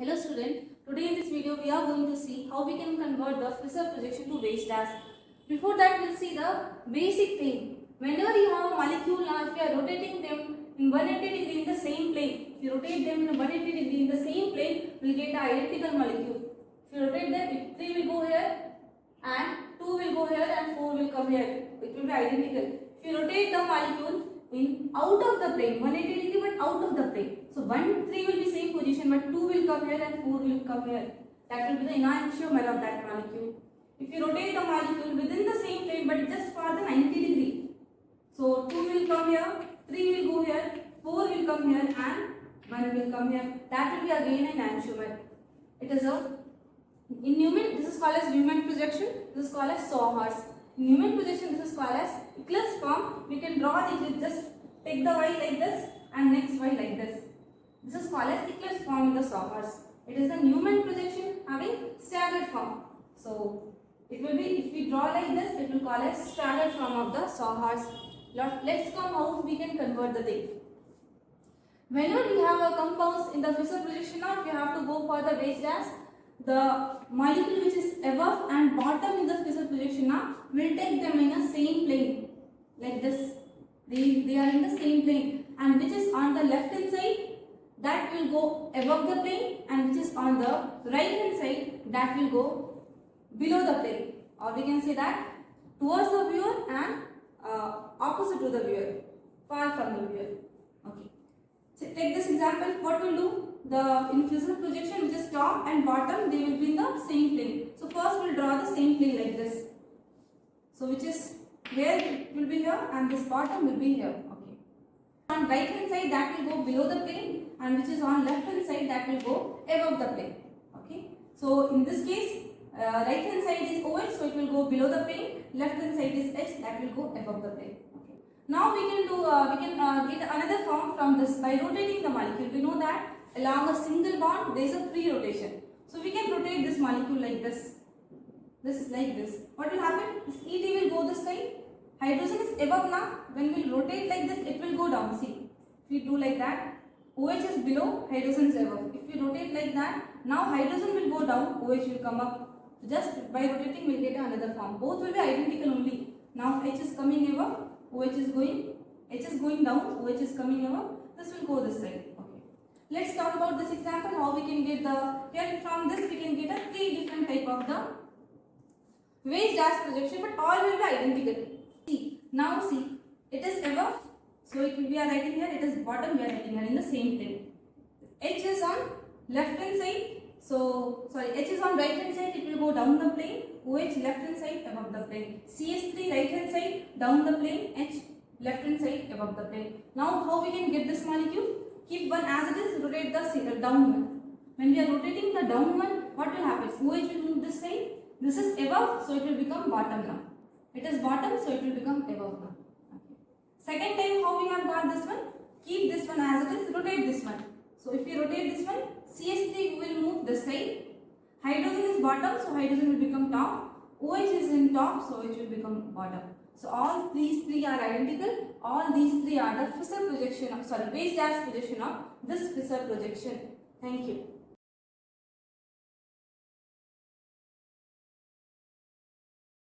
Hello student, today in this video we are going to see how we can convert the Fisher projection to Weis dash. Before that we will see the basic thing. Whenever you have a molecule, now if you are rotating them in 180 degree in the same plane, if you rotate them in 180 degree in the same plane, we will get an identical molecule. If you rotate them, 3 will go here and 2 will go here and 4 will come here. It will be identical. If you rotate the molecule in out of the plane, 180 degree but out of the plane. So 1, 3 will be same position but 2 will come here and 4 will come here. That will be the enantiomer of that molecule. If you rotate the molecule within the same plane but just for the 90 degree. So 2 will come here, 3 will go here, 4 will come here and 1 will come here. That will be again an enantiomer. It is in Newman, this is called as Newman projection, this is called as Sawhorse. In Newman projection, this is called as eclipse form. We can draw the eclipse, just take the Y like this and next Y like this. This is called as eclipse form in the Sawhorse. It is a Newman projection having staggered form. So it will be, if we draw like this, it will call as staggered form of the Sawhorse. Let's come how we can convert the thing. Whenever you have a compounds in the Fisher projection, now if you have to go for the Weis dash, the molecule which is above and bottom in the Fisher projection now will take them in a same plane like this. They are in the same plane, and which is on the left hand side that will go above the plane, and which is on the right hand side that will go below the plane, or we can say that towards the viewer and opposite to the viewer, far from the viewer. Okay. So take this example. What we'll do? In Fisher projection, which is top and bottom, they will be in the same plane. So first we'll draw the same plane like this. So which is where it will be here and this bottom will be here. Okay. On right hand side that will go below the plane, and which is on left hand side that will go above the plane. Okay. So in this case, right hand side is OH, so it will go below the plane. Left hand side is H, that will go above the plane. Okay. Now we can get another form from this by rotating the molecule. We know that along a single bond there is a free rotation. So we can rotate this molecule like this. This is like this. What will happen? This ED will go this side. Hydrogen is above now. When we rotate like this, it will go down. See, if we do like that, OH is below, hydrogen is above. If we rotate like that, now hydrogen will go down, OH will come up. Just by rotating, we will get another form. Both will be identical only. Now H is coming above, OH is going, H is going down, OH is coming above. This will go this side. Let's talk about this example, how we can get here from this we can get a 3 different type of the Weis dash projection, but all will be identical. Now see, it is above, so it will be writing here, it is bottom, we are writing here in the same plane. H is on left hand side, H is on right hand side, it will go down the plane, OH left hand side above the plane, CH3 right hand side down the plane, H left hand side above the plane. Now how we can get this molecule? Keep one as it is, rotate the down one. When we are rotating the down one, what will happen? OH will move this side. This is above, so it will become bottom now. It is bottom, so it will become above now. Okay. Second time, how we have got this one? Keep this one as it is, rotate this one. So if we rotate this one, CH3 will move this side. Hydrogen is bottom, so hydrogen will become top. OH is in top, so it will become bottom. So all these three are identical. All these three are the Fisher projection, Weis dash projection of this Fisher projection. Thank you.